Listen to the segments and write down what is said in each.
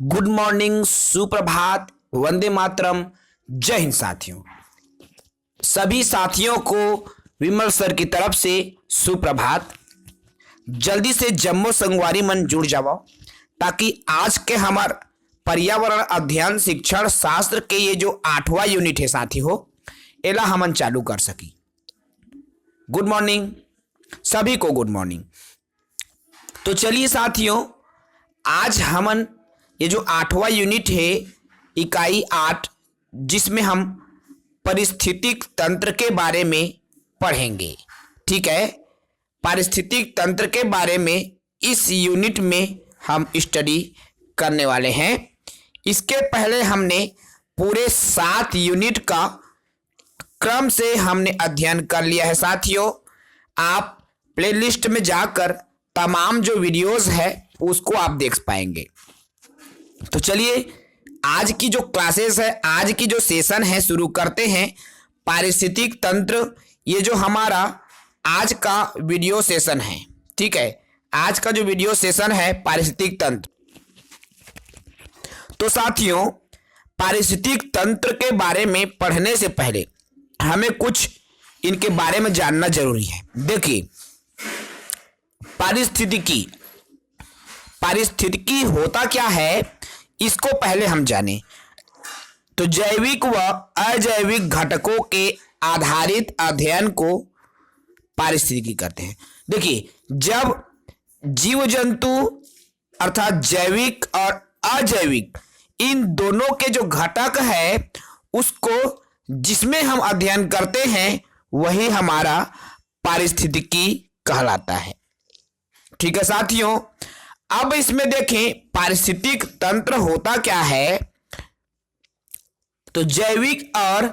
Good morning, सुप्रभात, वंदे मातरम, जय हिंद साथियों। सभी साथियों को विमल सर की तरफ से सुप्रभात। जल्दी से जम्मो संगवारी मन जुड़ जाओ ताकि आज के हमार पर्यावरण अध्ययन शिक्षण शास्त्र के ये जो 8वां यूनिट है साथी हो एला हमन चालू कर सकी। गुड मॉर्निंग सभी को, गुड मॉर्निंग। तो चलिए साथियों, आज हमन ये जो 8वां यूनिट है इकाई 8 जिसमें हम पारिस्थितिक तंत्र के बारे में पढ़ेंगे। ठीक है, पारिस्थितिक तंत्र के बारे में इस यूनिट में हम स्टडी करने वाले हैं। इसके पहले हमने पूरे 7 यूनिट का क्रम से हमने अध्ययन कर लिया है साथियों। आप प्लेलिस्ट में जाकर तमाम जो वीडियोस है उसको आप देख पाएंगे। तो चलिए आज की जो क्लासेस है, आज की जो सेशन है शुरू करते हैं। पारिस्थितिक तंत्र ये जो हमारा आज का वीडियो सेशन है। ठीक है, आज का जो वीडियो सेशन है पारिस्थितिक तंत्र। तो साथियों, पारिस्थितिक तंत्र के बारे में पढ़ने से पहले हमें कुछ इनके बारे में जानना जरूरी है। देखिए, पारिस्थितिकी होता क्या है इसको पहले हम जानें। तो जैविक व अजैविक घटकों के आधारित अध्ययन को पारिस्थितिकी कहते हैं। देखिए, जब जीव जंतु अर्थात जैविक और अजैविक इन दोनों के जो घटक है उसको जिसमें हम अध्ययन करते हैं वही हमारा पारिस्थितिकी कहलाता है। ठीक है साथियों, अब इसमें देखें पारिस्थितिक तंत्र होता क्या है। तो जैविक और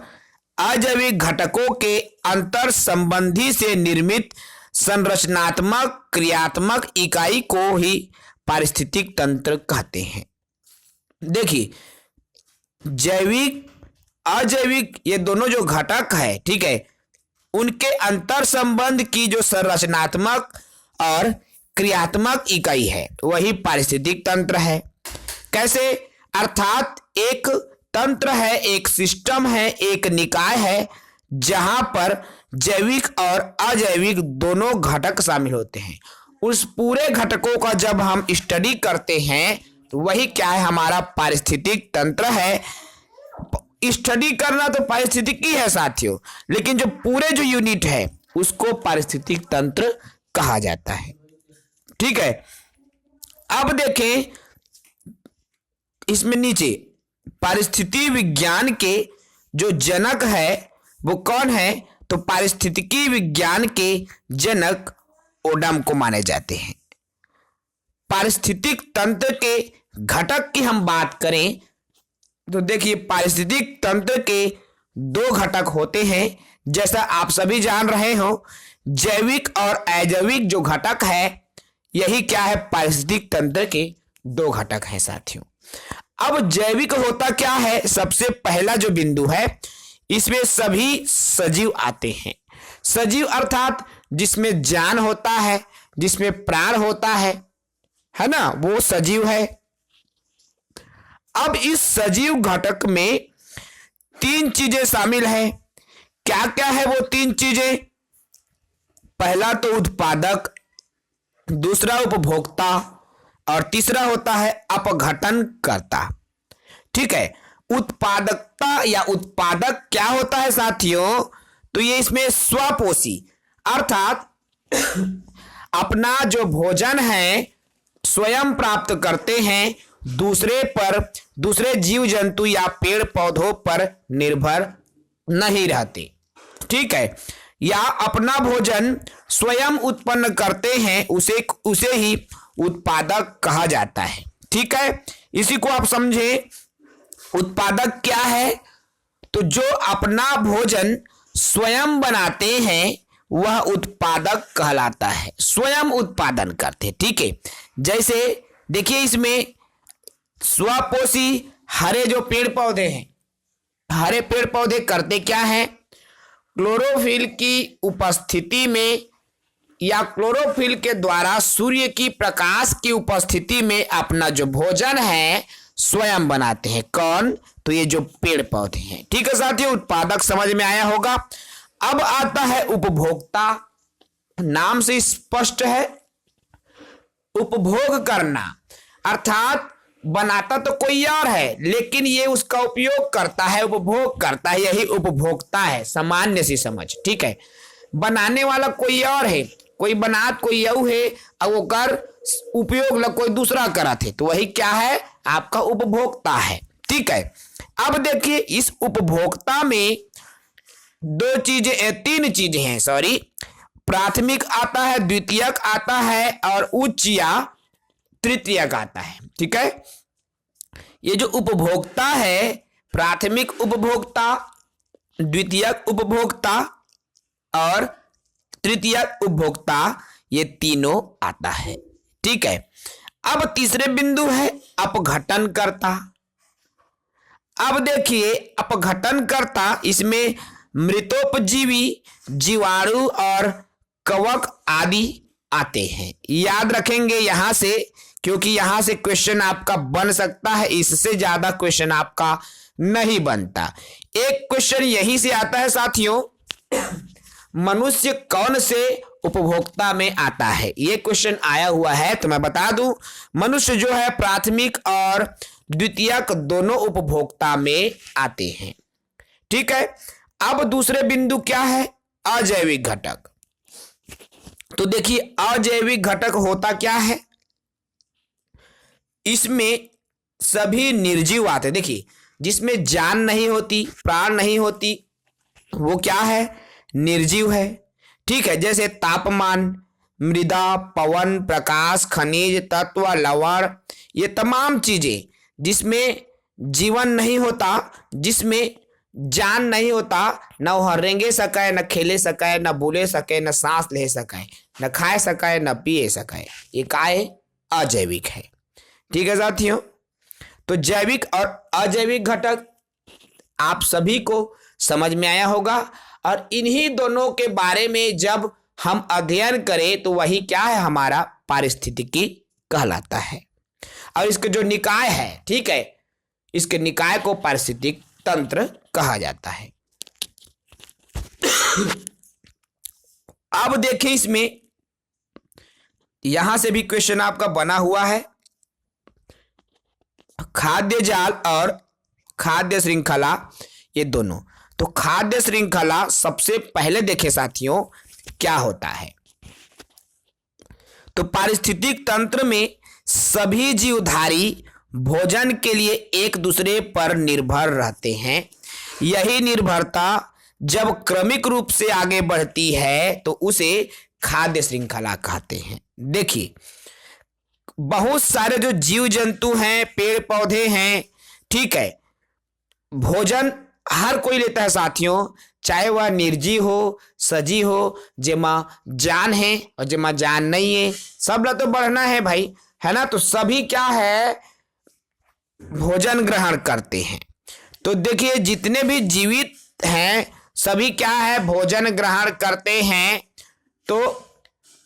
अजैविक घटकों के अंतर संबंधी से निर्मित संरचनात्मक क्रियात्मक इकाई को ही पारिस्थितिक तंत्र कहते हैं। देखिए, जैविक अजैविक ये दोनों जो घटक है, ठीक है, उनके अंतर संबंध की जो संरचनात्मक और क्रियात्मक इकाई है वही पारिस्थितिक तंत्र है। कैसे? अर्थात एक तंत्र है, एक सिस्टम है, एक निकाय है जहां पर जैविक और अजैविक दोनों घटक शामिल होते हैं। उस पूरे घटकों का जब हम स्टडी करते हैं तो वही क्या है, हमारा पारिस्थितिक तंत्र है। स्टडी करना तो पारिस्थितिकी है साथियों, लेकिन जो पूरे जो यूनिट है उसको पारिस्थितिक तंत्र कहा जाता है। ठीक है, अब देखें इसमें नीचे पारिस्थितिकी विज्ञान के जो जनक है वो कौन है। तो पारिस्थितिकी विज्ञान के जनक ओडम को माने जाते हैं। पारिस्थितिक तंत्र के घटक की हम बात करें तो देखिए, पारिस्थितिक तंत्र के 2 घटक होते हैं जैसा आप सभी जान रहे हो। जैविक और अजैविक जो घटक है यही क्या है, पारिस्थितिक तंत्र के 2 घटक हैं साथियों। अब जैविक होता क्या है, सबसे पहला जो बिंदु है इसमें सभी सजीव आते हैं। सजीव अर्थात जिसमें जान होता है, जिसमें प्राण होता है ना, वो सजीव है। अब इस सजीव घटक में 3 चीजें शामिल है। क्या क्या है वो 3 चीजें? पहला तो उत्पादक, दूसरा उपभोक्ता और तीसरा होता है अपघटनकर्ता। ठीक है, उत्पादकता या उत्पादक क्या होता है साथियों? तो ये इसमें स्वपोषी अर्थात अपना जो भोजन है स्वयं प्राप्त करते हैं, दूसरे जीव जंतु या पेड़ पौधों पर निर्भर नहीं रहते। ठीक है, या अपना भोजन स्वयं उत्पन्न करते हैं, उसे ही उत्पादक कहा जाता है। ठीक है, इसी को आप समझे। उत्पादक क्या है? तो जो अपना भोजन स्वयं बनाते हैं वह उत्पादक कहलाता है, स्वयं उत्पादन करते। ठीक है, जैसे देखिए इसमें स्वपोषी हरे जो पेड़ पौधे हैं, हरे पेड़ पौधे करते क्या हैं? क्लोरोफिल की उपस्थिति में या क्लोरोफिल के द्वारा सूर्य की प्रकाश की उपस्थिति में अपना जो भोजन है स्वयं बनाते हैं। कौन? तो ये जो पेड़ पौधे हैं। ठीक है साथियों, उत्पादक समझ में आया होगा। अब आता है उपभोक्ता। नाम से स्पष्ट है, उपभोग करना, अर्थात बनाता तो कोई और है लेकिन ये उसका उपयोग करता है, उपभोग करता है, यही उपभोक्ता है। सामान्य सी समझ। ठीक है, बनाने वाला कोई और है, कोई बनात कोई यऊ है और वो कर उपयोग ला कोई दूसरा करा थे, तो वही क्या है? आपका उपभोक्ता है। ठीक है, अब देखिए इस उपभोक्ता में तीन चीजें हैं, सॉरी, प्राथमिक आता है, द्वितीयक आता है और उच्च या तृतीयक आता है। ठीक है, ये जो उपभोक्ता है, प्राथमिक उपभोक्ता, द्वितीयक उपभोक्ता और तृतीयक उपभोक्ता, ये तीनों आता है। ठीक है, अब तीसरे बिंदु है अपघटनकर्ता। अब देखिए अपघटनकर्ता, इसमें मृतोपजीवी, जीवाणु और कवक आदि आते हैं। याद रखेंगे यहां से, क्योंकि यहां से क्वेश्चन आपका बन सकता है, इससे ज्यादा क्वेश्चन आपका नहीं बनता। एक क्वेश्चन यहीं से आता है साथियों, मनुष्य कौन से उपभोक्ता में आता है? ये क्वेश्चन आया हुआ है, तो मैं बता दूं, मनुष्य जो है प्राथमिक और द्वितीयक दोनों उपभोक्ता में आते हैं। ठीक है, अब दूसरे बिंदु क्या है? अजैविक घटक। तो देखिए अजैविक घटक होता क्या है? इसमें सभी निर्जीव आते। देखिए जिसमें जान नहीं होती, प्राण नहीं होती, वो क्या है? निर्जीव है। ठीक है, जैसे तापमान, मृदा, पवन, प्रकाश, खनिज तत्व, लवण, ये तमाम चीजें जिसमें जीवन नहीं होता, जिसमें जान नहीं होता, न वो रेंगे सके, न खेले सके, न बोले सके, न सांस ले सके, न खाए सके, न पिए सके, ये का है? अजैविक है। ठीक है साथियों, तो जैविक और अजैविक घटक आप सभी को समझ में आया होगा, और इन्हीं दोनों के बारे में जब हम अध्ययन करें तो वही क्या है? हमारा पारिस्थितिकी कहलाता है। और इसके जो निकाय है, ठीक है, इसके निकाय को पारिस्थितिक तंत्र कहा जाता है। अब देखिए इसमें यहां से भी क्वेश्चन आपका बना हुआ है, खाद्य जाल और खाद्य श्रृंखला, ये दोनों। तो खाद्य श्रृंखला सबसे पहले देखे साथियों क्या होता है? तो पारिस्थितिक तंत्र में सभी जीवधारी भोजन के लिए एक दूसरे पर निर्भर रहते हैं। यही निर्भरता जब क्रमिक रूप से आगे बढ़ती है तो उसे खाद्य श्रृंखला कहते हैं। देखिए बहुत सारे जो जीव जंतु हैं, पेड़ पौधे हैं, ठीक है, भोजन हर कोई लेता है साथियों, चाहे वह निर्जीव हो, सजीव हो, जेमा जान है और जेमा जान नहीं है, सब ला तो बढ़ना है भाई, है ना। तो सभी क्या है? भोजन ग्रहण करते हैं। तो देखिए जितने भी जीवित हैं सभी क्या है? भोजन ग्रहण करते हैं। तो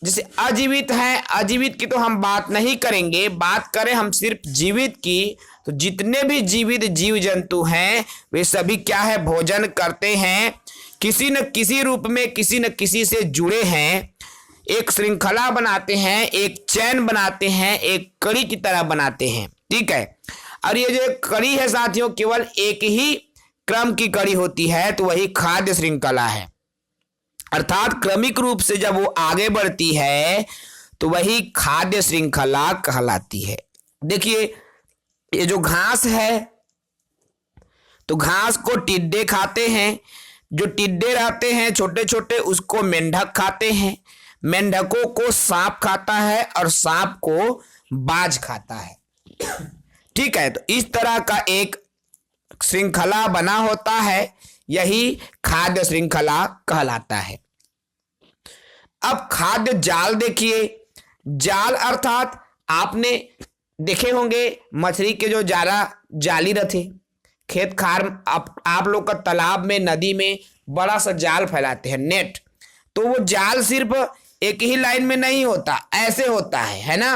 जैसे अजीवित हैं, अजीवित की तो हम बात नहीं करेंगे, बात करें हम सिर्फ जीवित की, तो जितने भी जीवित जीव जंतु हैं वे सभी क्या है? भोजन करते हैं, किसी न किसी रूप में किसी न किसी से जुड़े हैं, एक श्रृंखला बनाते हैं, एक चैन बनाते हैं, एक कड़ी की तरह बनाते हैं। ठीक है, और ये जो कड़ी है साथियों केवल एक ही क्रम की कड़ी होती है, तो वही खाद्य श्रृंखला है। अर्थात क्रमिक रूप से जब वो आगे बढ़ती है तो वही खाद्य श्रृंखला कहलाती है। देखिए ये जो घास है, तो घास को टिड्डे खाते हैं, जो टिड्डे रहते हैं छोटे छोटे उसको मेंढक खाते हैं, मेंढकों को सांप खाता है और सांप को बाज खाता है। ठीक है, तो इस तरह का एक श्रृंखला बना होता है, यही खाद्य श्रृंखला कहलाता है। अब खाद्य जाल देखिए, जाल अर्थात आपने देखे होंगे मछली के जो जाली रहते खेत खार, आप लोग का तालाब में, नदी में बड़ा सा जाल फैलाते हैं, नेट। तो वो जाल सिर्फ एक ही लाइन में नहीं होता, ऐसे होता है ना।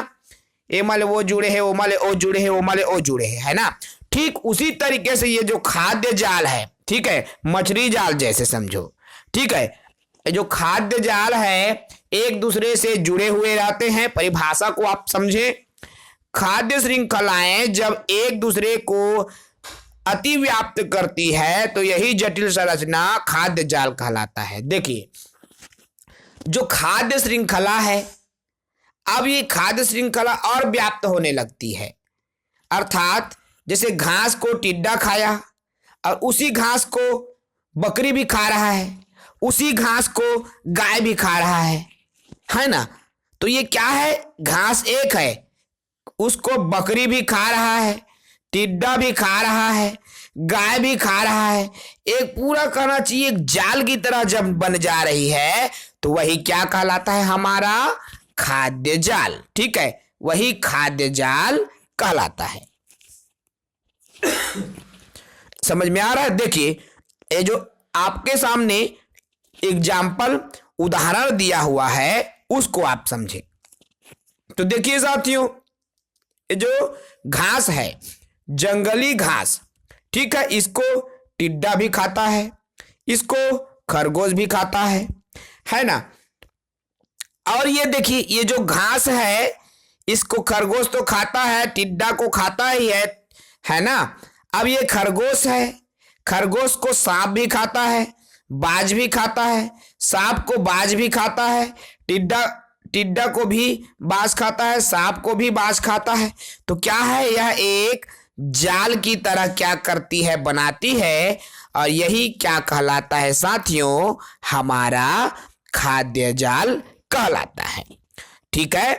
ए माले वो जुड़े हैं, ओ माले ओ जुड़े हैं, ओ माले ओ जुड़े हैं, है ना। ठीक उसी तरीके से ये जो खाद्य जाल है, ठीक है, मछली जाल जैसे समझो, ठीक है। जो खाद्य जाल है एक दूसरे से जुड़े हुए रहते हैं। परिभाषा को आप समझे, खाद्य श्रृंखलाएं जब एक दूसरे को अतिव्याप्त करती है तो यही जटिल संरचना खाद्य जाल कहलाता है। देखिए जो खाद्य श्रृंखला है, अब ये खाद्य श्रृंखला और व्याप्त होने लगती है। अर्थात जैसे घास को टिड्डा खाया और उसी घास को बकरी भी खा रहा है, उसी घास को गाय भी खा रहा है ना। तो ये क्या है, घास एक है, उसको बकरी भी खा रहा है, टिड्डा भी खा रहा है, गाय भी खा रहा है। एक पूरा कहना चाहिए एक जाल की तरह जब बन जा रही है तो वही क्या कहलाता है, हमारा खाद्य जाल, ठीक है, वही खाद्य जाल कहलाता है। समझ में आ रहा है। देखिए ये जो आपके सामने एग्जाम्पल उदाहरण दिया हुआ है उसको आप समझे। तो देखिए साथियों, ये जो घास है, जंगली घास, ठीक है, इसको टिड्डा भी खाता है, इसको खरगोश भी खाता है ना। और ये देखिए ये जो घास है इसको खरगोश तो खाता है, टिड्डा को खाता ही है ना। अब ये खरगोश है, खरगोश को सांप भी खाता है, बाज भी खाता है, सांप को बाज भी खाता है, टिड्डा को भी बाज खाता है, सांप को भी बाज खाता है। तो क्या है, यह एक जाल की तरह क्या करती है, बनाती है, और यही क्या कहलाता है साथियों, हमारा खाद्य जाल कहलाता है। ठीक है,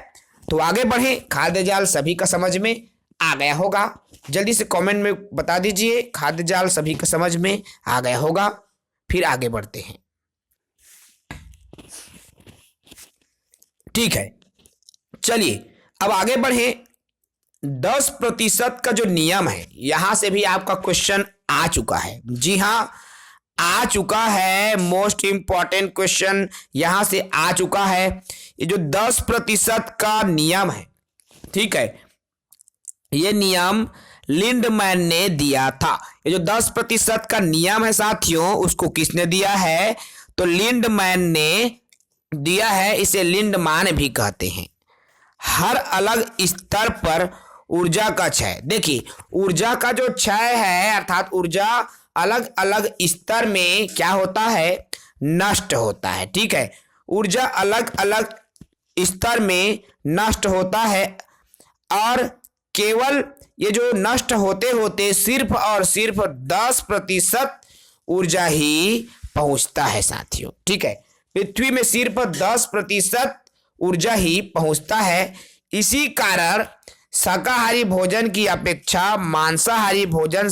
तो आगे बढ़े। खाद्य जाल सभी का समझ में आ गया होगा, जल्दी से कमेंट में बता दीजिए खाद्य जाल सभी का समझ में आ गया होगा। फिर आगे बढ़ते हैं। ठीक है, चलिए अब आगे बढ़े। 10% का जो नियम है, यहां से भी आपका क्वेश्चन आ चुका है। जी हाँ, आ चुका है, मोस्ट इंपॉर्टेंट क्वेश्चन यहां से आ चुका है। ये जो 10% का नियम है, ठीक है, ये नियम लिंडमैन ने दिया था। ये जो 10% का नियम है साथियों, उसको किसने दिया है, तो लिंडमैन ने दिया है। इसे लिंडमान भी कहते हैं। हर अलग स्तर पर ऊर्जा का क्षय, देखिए ऊर्जा का जो क्षय है, अर्थात ऊर्जा अलग अलग स्तर में क्या होता है, नष्ट होता है। ठीक है, ऊर्जा अलग अलग स्तर में नष्ट होता है, और केवल ये जो नष्ट होते होते सिर्फ और सिर्फ 10% ऊर्जा ही पहुंचता है साथियों। ठीक है, पृथ्वी में सिर्फ 10% ऊर्जा ही पहुंचता है। इसी कारण शाकाहारी भोजन की अपेक्षा मांसाहारी भोजन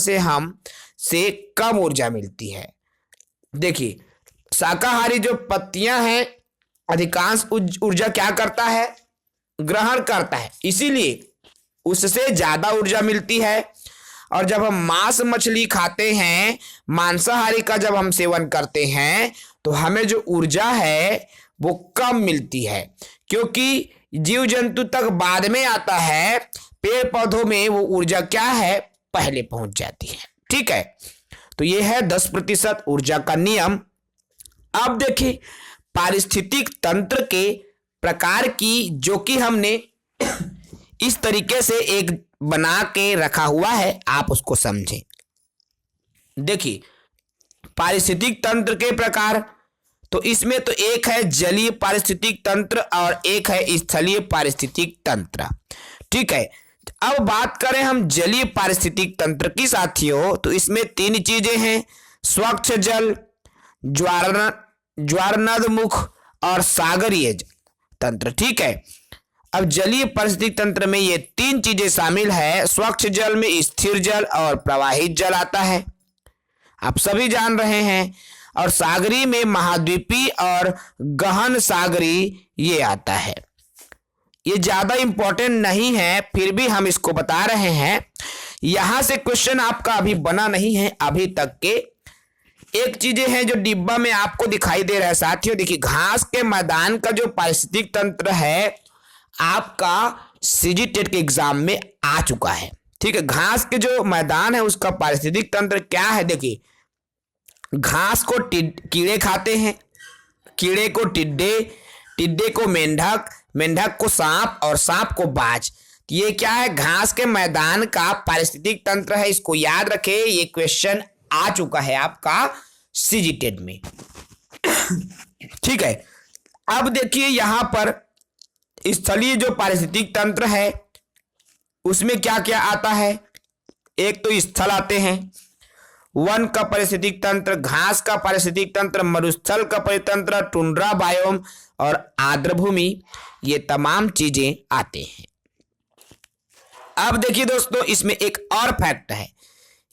से कम ऊर्जा मिलती है। देखिए शाकाहारी जो पत्तियां हैं, अधिकांश ऊर्जा क्या करता है, ग्रहण करता है, इसीलिए उससे ज्यादा ऊर्जा मिलती है। और जब हम मांस मछली खाते हैं, मांसाहारी का जब हम सेवन करते हैं, तो हमें जो ऊर्जा है वो कम मिलती है, क्योंकि जीव जंतु तक बाद में आता है, पेड़ पौधों में वो ऊर्जा क्या है, पहले पहुंच जाती है। ठीक है, तो ये है 10% ऊर्जा का नियम। अब देखिए पारिस्थितिक तंत्र के प्रकार की, जो कि हमने इस तरीके से एक बना के रखा हुआ है, आप उसको समझें। देखिए पारिस्थितिक तंत्र के प्रकार, तो इसमें तो एक है जलीय पारिस्थितिक तंत्र और एक है स्थलीय पारिस्थितिक तंत्र। ठीक है, अब बात करें हम जलीय पारिस्थितिक तंत्र की साथियों, तो इसमें 3 चीजें हैं, स्वच्छ जल, ज्वारनदमुख और सागरीय तंत्र। ठीक है, अब जलीय पारिस्थितिक तंत्र में ये 3 चीजें शामिल है। स्वच्छ जल में स्थिर जल और प्रवाहित जल आता है, आप सभी जान रहे हैं। और सागरी में महाद्वीपीय और गहन सागरी ये आता है। ये ज्यादा इंपॉर्टेंट नहीं है, फिर भी हम इसको बता रहे हैं। यहां से क्वेश्चन आपका अभी बना नहीं है अभी तक के। एक चीजें हैं जो डिब्बा में आपको दिखाई दे रहा है साथियों। देखिए घास के मैदान का जो पारिस्थितिक तंत्र है, आपका सीजीटेट के एग्जाम में आ चुका है। ठीक है, घास के जो मैदान है उसका पारिस्थितिक तंत्र क्या है? देखिए, घास को कीड़े खाते हैं, कीड़े को टिड्डे, टिड्डे को मेंढक, मेंढक को सांप और सांप को बाज। ये क्या है? घास के मैदान का पारिस्थितिक तंत्र है। इसको याद रखें, ये क्वेश्चन आ चुका है आपका सीजीटेट में। ठीक है, अब देखिए यहां पर स्थलीय जो पारिस्थितिक तंत्र है उसमें क्या क्या आता है। एक तो स्थल आते हैं, वन का पारिस्थितिक तंत्र, घास का पारिस्थितिक तंत्र, मरुस्थल का परितंत्र, टुंड्रा बायोम और आर्द्र भूमि, ये तमाम चीजें आते हैं। अब देखिए दोस्तों, इसमें एक और फैक्ट है,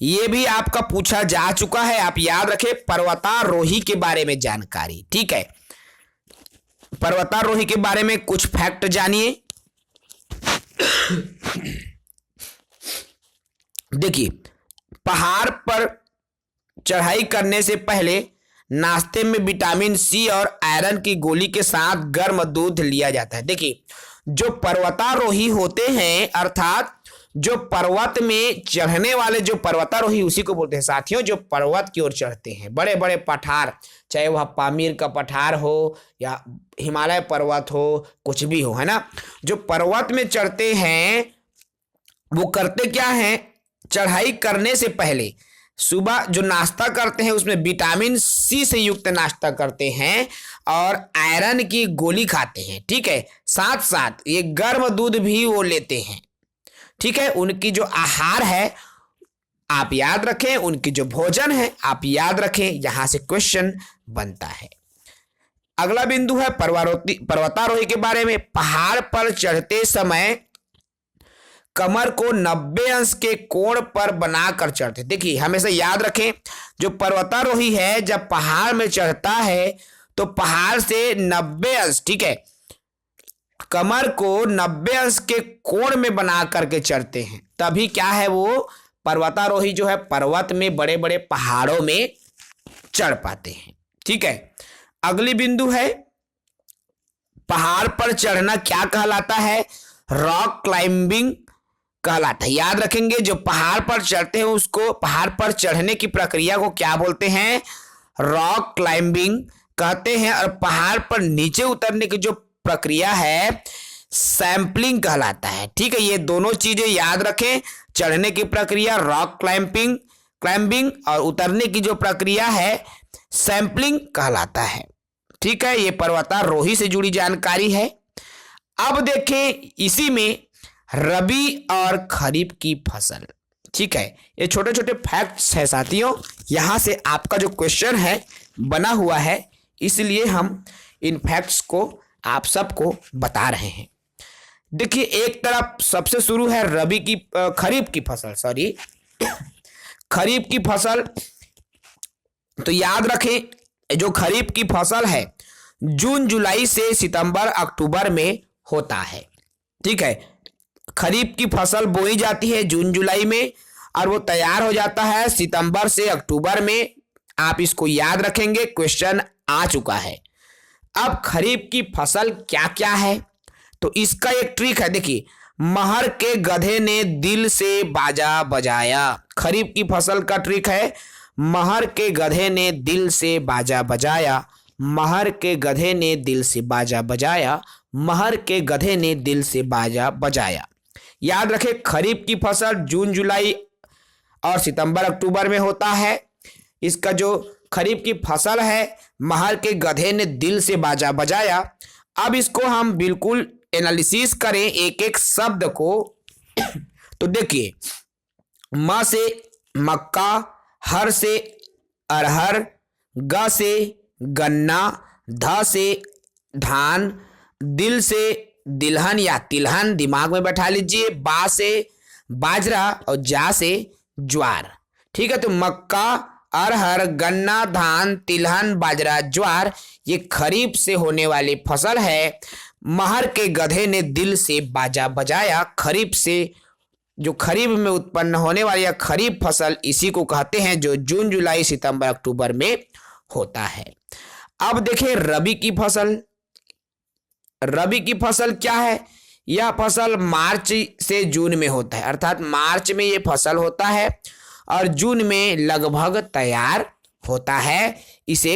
ये भी आपका पूछा जा चुका है। आप याद रखें, पर्वतारोही के बारे में जानकारी। ठीक है, पर्वतारोही के बारे में कुछ फैक्ट जानिए। देखिए, पहाड़ पर चढ़ाई करने से पहले नाश्ते में विटामिन सी और आयरन की गोली के साथ गर्म दूध लिया जाता है। देखिए, जो पर्वतारोही होते हैं, अर्थात जो पर्वत में चढ़ने वाले जो पर्वतारोही, उसी को बोलते हैं साथियों, जो पर्वत की ओर चढ़ते हैं। बड़े बड़े पठार, चाहे वह पामीर का पठार हो या हिमालय पर्वत हो, कुछ भी हो, है ना, जो पर्वत में चढ़ते हैं वो करते क्या हैं? चढ़ाई करने से पहले सुबह जो नाश्ता करते हैं उसमें विटामिन सी से युक्त नाश्ता करते हैं और आयरन की गोली खाते हैं। ठीक है, साथ साथ ये गर्म दूध भी वो लेते हैं। ठीक है, उनकी जो आहार है आप याद रखें, उनकी जो भोजन है आप याद रखें, यहां से क्वेश्चन बनता है। अगला बिंदु है पर्वतारोही के बारे में। पहाड़ पर चढ़ते समय कमर को 90 अंश के कोण पर बनाकर चढ़ते। देखिए, हमेशा याद रखें, जो पर्वतारोही है जब पहाड़ में चढ़ता है तो पहाड़ से 90 अंश, ठीक है, कमर को 90 अंश के कोण में बना करके चढ़ते हैं, तभी क्या है, वो पर्वतारोही जो है पर्वत में, बड़े बड़े पहाड़ों में चढ़ पाते हैं। ठीक है, अगली बिंदु है, पहाड़ पर चढ़ना क्या कहलाता है? रॉक क्लाइंबिंग कहलाता है। याद रखेंगे, जो पहाड़ पर चढ़ते हैं उसको, पहाड़ पर चढ़ने की प्रक्रिया को क्या बोलते हैं? रॉक क्लाइंबिंग कहते हैं। और पहाड़ पर नीचे उतरने की जो प्रक्रिया है सैंपलिंग कहलाता है। ठीक है, ये दोनों चीजें याद रखें, चढ़ने की प्रक्रिया रॉक क्लाइंबिंग और उतरने की जो प्रक्रिया है सैंपलिंग कहलाता है। ठीक है, ये पर्वतारोही से जुड़ी जानकारी है। अब देखें, इसी में रबी और खरीफ की फसल। ठीक है, ये छोटे छोटे फैक्ट्स है साथियों, यहां से आपका जो क्वेश्चन है बना हुआ है, इसलिए हम इन फैक्ट्स को आप सबको बता रहे हैं। देखिए, एक तरफ सबसे शुरू है खरीफ की फसल, खरीफ की फसल। तो याद रखें, जो खरीफ की फसल है जून जुलाई से सितंबर अक्टूबर में होता है। ठीक है, खरीफ की फसल बोई जाती है जून जुलाई में और वो तैयार हो जाता है सितंबर से अक्टूबर में। आप इसको याद रखेंगे, क्वेश्चन आ चुका है। अब खरीफ की फसल क्या क्या है, तो इसका एक ट्रिक है। देखिए, महर के गधे ने दिल से बाजा बजाया। खरीफ की फसल का ट्रिक है, महर के गधे ने दिल से बाजा बजाया, महर के गधे ने दिल से बाजा बजाया, महर के गधे ने दिल से बाजा बजाया। याद रखें, खरीफ की फसल जून जुलाई और सितंबर अक्टूबर में होता है। इसका जो खरीफ की फसल है, महर के गधे ने दिल से बाजा बजाया। अब इसको हम बिल्कुल एनालिसिस करें एक एक शब्द को। तो देखिए, म से मक्का, हर से अरहर, ग से गन्ना, ध से धान, दिल से दिलहन या तिलहन, दिमाग में बैठा लीजिए, बा से बाजरा और जा से ज्वार। ठीक है, तो मक्का, अरहर, गन्ना, धान, तिलहन, बाजरा, ज्वार, ये खरीफ से होने वाली फसल है। महर के गधे ने दिल से बाजा बजाया, खरीफ से, जो खरीफ में उत्पन्न होने वाली खरीफ फसल, इसी को कहते हैं जो जून जुलाई सितंबर अक्टूबर में होता है। अब देखें रबी की फसल। रबी की फसल क्या है? यह फसल मार्च से जून में होता है, अर्थात मार्च में ये फसल होता है और जून में लगभग तैयार होता है। इसे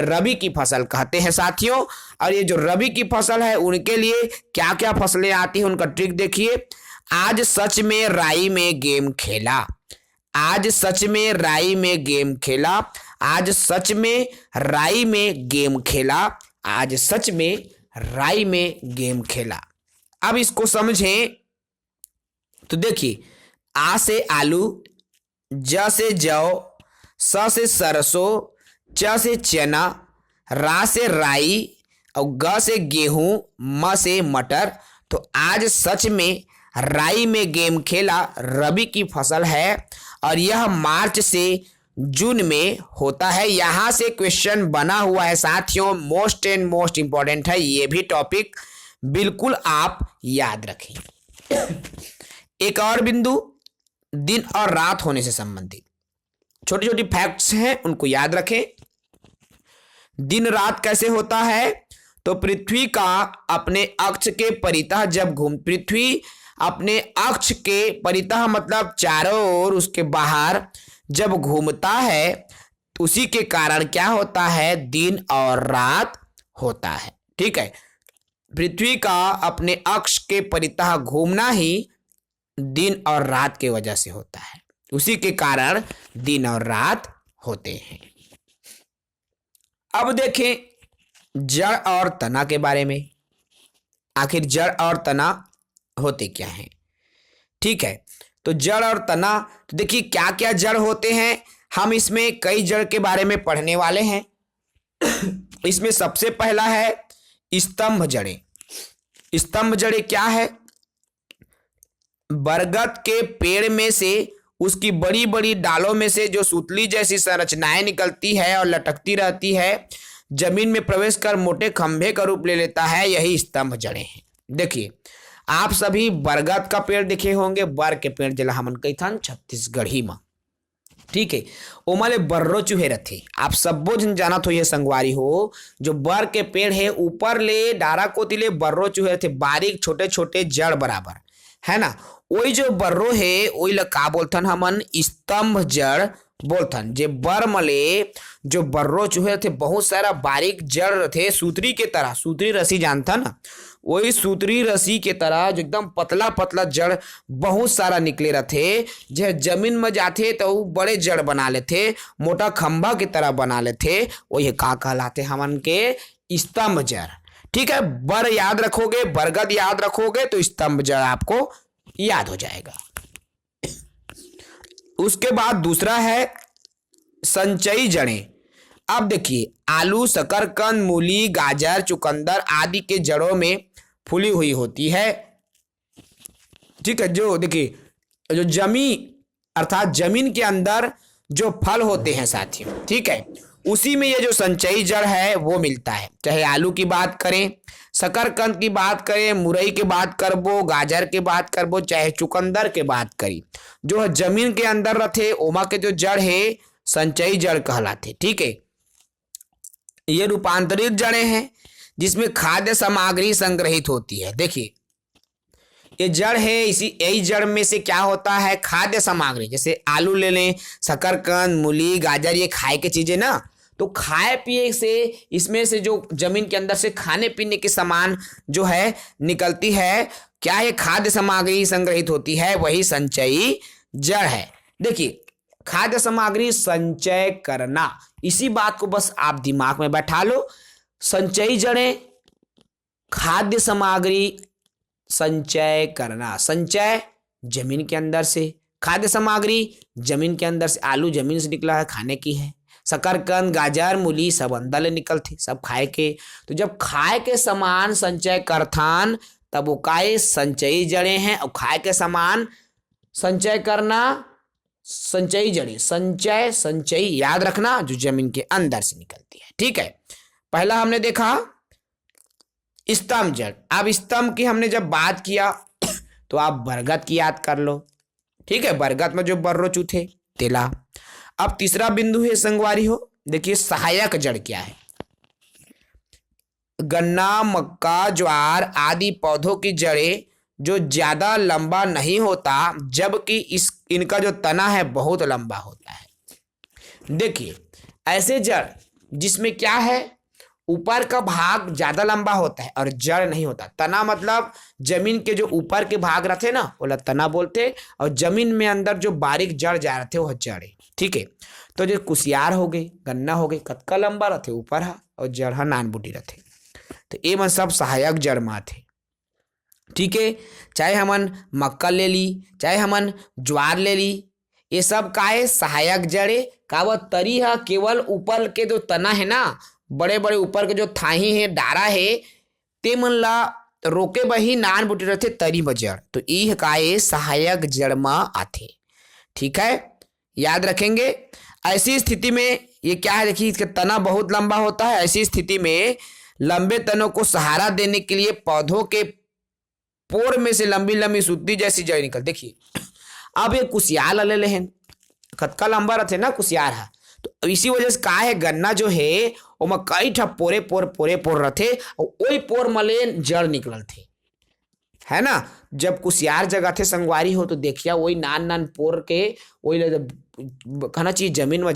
रबी की फसल कहते हैं साथियों। और ये जो रबी की फसल है उनके लिए क्या क्या फसलें आती हैं उनका ट्रिक देखिए। आज सच में राई में गेम खेला, आज सच में राई में गेम खेला, आज सच में राई में गेम खेला, आज सच में राई में गेम खेला। अब इसको समझें तो देखिए, आ से आलू, ज से जौ, स से सरसों, च से चना, रा से राई और ग से गेहूं, म से मटर। तो आज सच में राई में गेम खेला रबी की फसल है और यह मार्च से जून में होता है। यहां से क्वेश्चन बना हुआ है साथियों, मोस्ट एंड मोस्ट इंपॉर्टेंट है, ये भी टॉपिक बिल्कुल आप याद रखें। एक और बिंदु, दिन और रात होने से संबंधित छोटी छोटी फैक्ट्स हैं, उनको याद रखें। दिन रात कैसे होता है, तो पृथ्वी का अपने अक्ष के परितः जब पृथ्वी अपने अक्ष के परितः मतलब चारों ओर उसके बाहर जब घूमता है तो उसी के कारण क्या होता है, दिन और रात होता है। ठीक है, पृथ्वी का अपने अक्ष के परितः घूमना ही दिन और रात के वजह से होता है, उसी के कारण दिन और रात होते हैं। अब देखें जड़ और तना के बारे में। आखिर जड़ और तना होते क्या हैं। ठीक है, तो जड़ और तना, तो देखिए क्या क्या जड़ होते हैं, हम इसमें कई जड़ के बारे में पढ़ने वाले हैं। इसमें सबसे पहला है स्तंभ जड़ें। स्तंभ जड़ें क्या है, बरगद के पेड़ में से उसकी बड़ी बड़ी डालों में से जो सूतली जैसी संरचनाएं निकलती है और लटकती रहती है, जमीन में प्रवेश कर मोटे खंभे का रूप ले लेता है, यही स्तंभ जड़ें हैं। देखिए आप सभी बरगद का पेड़ देखे होंगे, बर के पेड़ जला हमन कही था छत्तीसगढ़ी में। ठीक है, ओमले बर्रो चूहे रथे, आप सबो जन जाना तो ये संगवारी हो, जो बर के पेड़ है ऊपर ले डारा कोतिले बर्रो चूहे रथे, बारीक छोटे छोटे जड़ बराबर, है ना। वही जो बर्रो है वही ला का बोलथन हमन, स्तंभ जड़ बोलथन। जे बर मले जो बर्रो चूहे थे बहुत सारा बारीक जड़ थे, सूतरी के तरह, सूतरी रस्सी जानता ना, वही सूतरी रस्सी के तरह जो एकदम पतला पतला जड़ बहुत सारा निकले रहते, जो जमीन में जाते तो बड़े जड़ बना लेते, मोटा खंभा की तरह बना लेते, वही का कहलाते हमन के स्तंभ जड़। ठीक है, बर याद रखोगे, बरगद याद रखोगे तो स्तंभ जड़ आपको याद हो जाएगा। उसके बाद दूसरा है संचयी जड़ें। अब देखिए आलू, शकरकंद, मूली, गाजर, चुकंदर आदि के जड़ों में फूली हुई होती है। ठीक है, जो देखिए जो अर्थात जमीन के अंदर जो फल होते हैं साथियों, ठीक है, उसी में ये जो संचयी जड़ है वो मिलता है। चाहे आलू की बात करें, शकरकंद की बात करें, मुरई की बात करबो, गाजर की बात करबो, चाहे चुकंदर के बात करी, जो जमीन के अंदर रहते ओमा के जो जड़ है संचयी जड़ कहलाते। ठीक है, ये रूपांतरित जड़ें हैं जिसमें खाद्य सामग्री संग्रहित होती है। देखिए ये जड़ है, इसी यही जड़ में से क्या होता है, खाद्य सामग्री, जैसे आलू ले लें, शकरकंद, मूली, गाजर, ये खाए की चीजें ना, तो खाए पिए से इसमें से जो जमीन के अंदर से खाने पीने के सामान जो है निकलती है, क्या है, खाद्य सामग्री संग्रहित होती है, वही संचयी जड़ है। देखिए खाद्य सामग्री संचय करना, इसी बात को बस आप दिमाग में बैठा लो। संचयी जड़ें, खाद्य सामग्री संचय करना, संचय जमीन के अंदर से, खाद्य सामग्री जमीन के अंदर से, आलू जमीन से निकला है खाने की है, शकरकंद, गाजर, मूली सब अंदर ले निकलते, सब खाए के। तो जब खाए के सामान संचय करथान तब वो काय संचयी जड़ें हैं, और खाए के सामान संचय करना संचयी जड़ें, संचय संचयी याद रखना, जो जमीन के अंदर से निकलती है। ठीक है, पहला हमने देखा स्तंभ जड़। अब स्तंभ की हमने जब बात किया तो आप बरगद की याद कर लो। ठीक है, बरगद में जो बर्रो चूथे तेला। अब तीसरा बिंदु है संगवारी हो, देखिए सहायक जड़ क्या है। गन्ना, मक्का, ज्वार आदि पौधों की जड़ें जो ज्यादा लंबा नहीं होता, जबकि इनका जो तना है बहुत लंबा होता है। देखिए, ऐसे जड़ जिसमें क्या है, ऊपर का भाग ज्यादा लंबा होता है और जड़ नहीं होता। तना मतलब जमीन के जो ऊपर के भाग रहते ना, वो तना बोलते, और जमीन में अंदर जो बारीक जड़ जा रहे थे वो जड़ है। ठीक है, तो जो कुसियार हो गई, गन्ना हो गई, कतका लंबा रहते ऊपर है और जड़ है नान बूटी रहते, तो ये मन सब सहायक जड़ में थे। ठीक है, चाहे हमन मक्का ले ली, चाहे हमन ज्वार ले ली, ये सब का है सहायक जड़े का। वह तरी है केवल ऊपर के जो तना है ना, बड़े बड़े ऊपर के जो थाही है, डारा है, ते मन ला रोके बही नान बूटी रहते तरी में जड़, तो यह का है सहायक जड़ में आथे। ठीक है, याद रखेंगे। ऐसी स्थिति में ये क्या है, देखिए इसका तना बहुत लंबा होता है। ऐसी स्थिति में लंबे तनों को सहारा देने के लिए पौधों के पोर में से लंबी लंबी सूती जैसी जड़ निकल। देखिए अब ये कुसियार ले ले हैं, कतका लंबा रहते ना कुसियार है, तो इसी वजह से का है गन्ना जो है वो कई ठा पोरे पोर रहते और वही पोर मले जड़ निकलल थे, है ना। जब कुसियार जगह थे संगवारी हो, तो देखिए वही नान नान पोर के वही कहना चाहिए जमीन में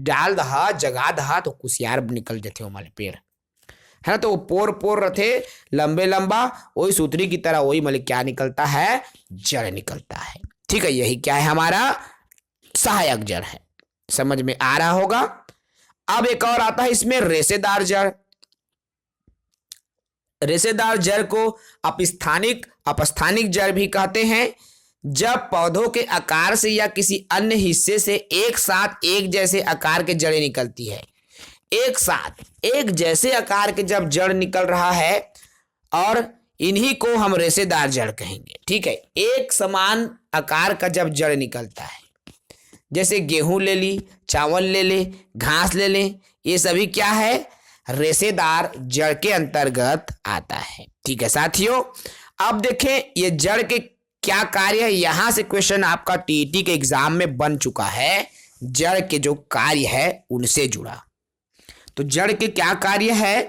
डाल दहा जगा दहा, तो कुसियार निकल जाते हमारे पेड़, है ना। तो वो पोर रहते लंबे लंबा, वही सूत्री की तरह वही मतलब क्या निकलता है, जड़ निकलता है। ठीक है, यही क्या है हमारा सहायक जड़ है। समझ में आ रहा होगा। अब एक और आता है इसमें रेशेदार जड़। रेशेदार जड़ को अपस्थानिक जड़ भी कहते हैं। जब पौधों के आकार से या किसी अन्य हिस्से से एक साथ एक जैसे आकार के जड़ें निकलती है, एक साथ एक जैसे आकार के जब जड़ निकल रहा है, और इन्हीं को हम रेशेदार जड़ कहेंगे। ठीक है, एक समान आकार का जब जड़ निकलता है, जैसे गेहूं ले ली, चावल ले ले, घास ले ले, ये सभी क्या है, रेशेदार जड़ के अंतर्गत आता है। ठीक है साथियों, अब देखें ये जड़ के क्या कार्य है। यहां से क्वेश्चन आपका टीईटी के एग्जाम में बन चुका है, जड़ के जो कार्य है उनसे जुड़ा। तो जड़ के क्या कार्य है,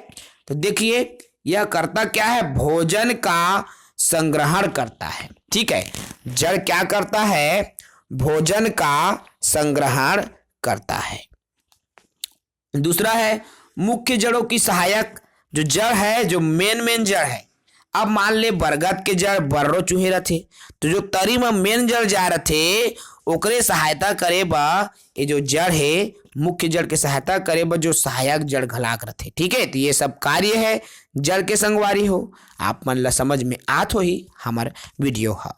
तो देखिए यह करता क्या है, भोजन का संग्रहण करता है। ठीक है, जड़ क्या करता है, भोजन का संग्रहण करता है। दूसरा है मुख्य जड़ों की सहायक जो जड़ है, जो मेन जड़ है। अब मान ले बरगद के जड़ बर्रो चूहे रथे, तो जो तरी में मेन जड़ जा रहे ओकरे सहायता करे बा ये जो जड़ है, मुख्य जड़ के सहायता करे बा जो सहायक जड़ घलाक रथे। ठीक है, तो ये सब कार्य है जड़ के संगवारी हो। आप मन ला समझ में आत हो ही हमार वीडियो है,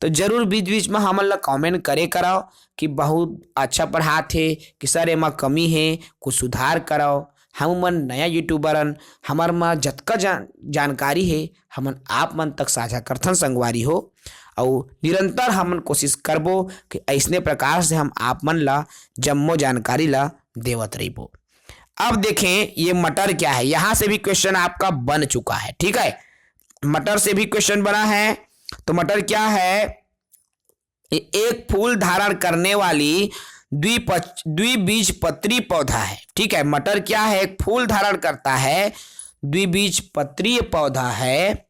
तो जरूर बीच बीच में हमन ला कमेंट करे कराओ कि बहुत अच्छा पढ़ाते कि सर एमा कमी है, कुछ सुधार कराओ। हम मन नया यूट्यूबरन, हमार में जतका जानकारी है हमन आप मन तक साझा करथन संगवारी हो, और निरंतर हमन कोशिश करबो कि ऐसने प्रकार से हम आप मन ला जम्मो जानकारी ला देवत रहिबो। अब देखें ये मटर क्या है, यहाँ से भी क्वेश्चन आपका बन चुका है। ठीक है, मटर से भी क्वेश्चन बना है। तो मटर क्या है, एक फूल धारण करने वाली द्विबीजपत्री पौधा है। ठीक है, मटर क्या है, एक फूल धारण करता है, द्विबीजपत्री पौधा है।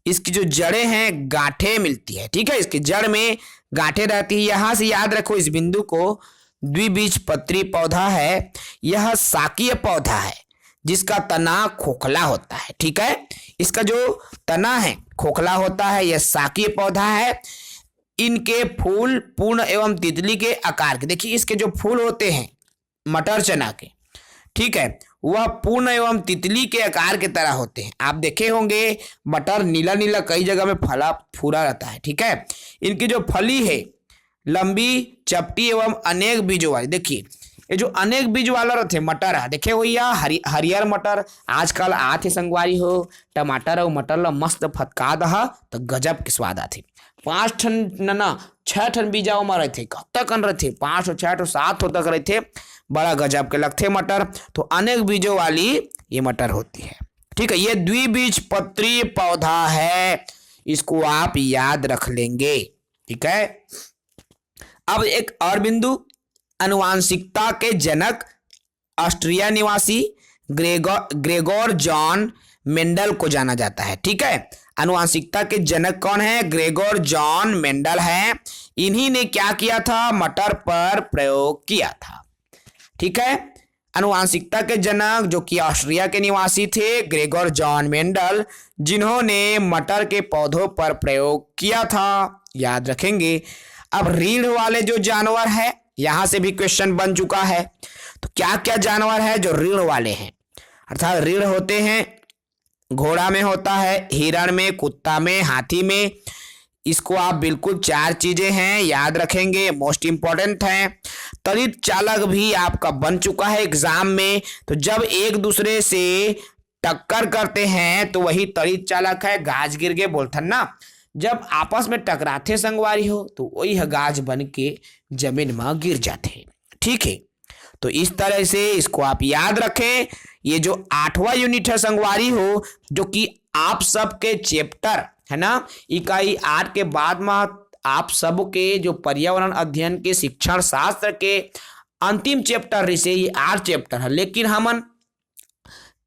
इसकी जो जड़ें हैं गांठें मिलती है। ठीक है, इसकी जड़ में गांठें रहती है। यहां से याद रखो इस बिंदु को, द्विबीजपत्री पौधा है, यह शाकीय पौधा है जिसका तना खोखला होता है। ठीक है, इसका जो तना है खोखला होता है, यह शाकीय पौधा है। इनके फूल पूर्ण एवं तितली के आकार के, देखिए इसके जो फूल होते हैं मटर चना के, ठीक है, वह पूर्ण एवं तितली के आकार के तरह होते हैं। आप देखे होंगे मटर नीला नीला कई जगह में फला फूला रहता है। ठीक है, इनकी जो फली है लंबी, चपटी एवं अनेक बीजों वाली। देखिए ये जो अनेक बीज वाला रहते मटर है, देखे भैया हरियर मटर आजकल आथे संगवारी हो, टमाटर और मटर ला मस्त फटका दहा तो गजब के स्वाद आथे। 5 ठन ना 6 ठन बीजा में रहते, कत्ता कन रहते, 5 6 7 तक रहते, बड़ा गजब के लगते मटर। तो अनेक बीजों वाली ये मटर होती है। ठीक है, ये द्विबीजपत्री पौधा है, इसको आप याद रख लेंगे। ठीक है, अब एक और बिंदु, अनुवांशिकता के जनक ऑस्ट्रिया निवासी ग्रेगोर जॉन मेंडल को जाना जाता है। ठीक है, आनुवांशिकता के जनक कौन है? ग्रेगोर जॉन मेंडल है। इन्हीं ने क्या किया था? मटर पर प्रयोग किया था। ठीक है, आनुवांशिकता के जनक जो कि ऑस्ट्रिया के निवासी थे, ग्रेगोर जॉन मेंडल, जिन्होंने मटर के पौधों पर प्रयोग किया था, याद रखेंगे। अब रीढ़ वाले जो जानवर है, यहां से भी क्वेश्चन बन चुका है। तो क्या क्या जानवर है जो रीढ़ वाले हैं? अर्थात रीढ़ होते हैं, घोड़ा में होता है, हिरण में, कुत्ता में, हाथी में। इसको आप बिल्कुल 4 चीजें हैं, याद रखेंगे, मोस्ट इंपॉर्टेंट है। तड़ित चालक भी आपका बन चुका है एग्जाम में। तो जब एक दूसरे से टक्कर करते हैं तो वही तड़ित चालक है। गाज गिर के बोलथन ना, जब आपस में टकराते संगवारी हो तो वही गाज बन के जमीन में गिर जाते। ठीक है, तो इस तरह से इसको आप याद रखें। ये जो 8वां यूनिट है संगवारी हो, जो कि आप सबके चैप्टर है ना, इकाई 8 के बाद में आप सबके जो पर्यावरण अध्ययन के शिक्षण शास्त्र के अंतिम चैप्टर से ये 8 चैप्टर है। लेकिन हमन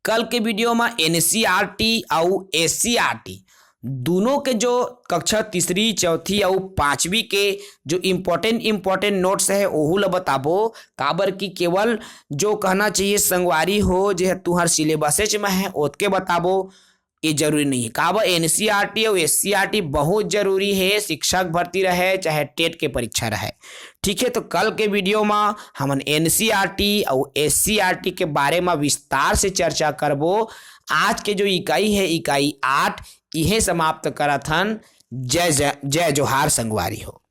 कल के वीडियो में एनसीईआरटी और एससीईआरटी दोनों के जो कक्षा 3री, 4थी और 5वीं के जो इम्पोर्टेंट नोट्स है ओहू ला बताबो। काबर की केवल जो कहना चाहिए संगवारी हो जो तुहर सिलेबस में है ओतके बताबो, ये जरूरी नहीं है। काबर एनसीईआरटी और एससीईआरटी बहुत जरूरी है, शिक्षक भर्ती रहे चाहे टेट के परीक्षा रहे। ठीक है, तो कल के वीडियो में हम एनसीईआरटी और एससीईआरटी के बारे में विस्तार से चर्चा करबो। आज के जो इकाई है, इकाई 8, यह समाप्त करत हन। जय जोहार संगवारी हो।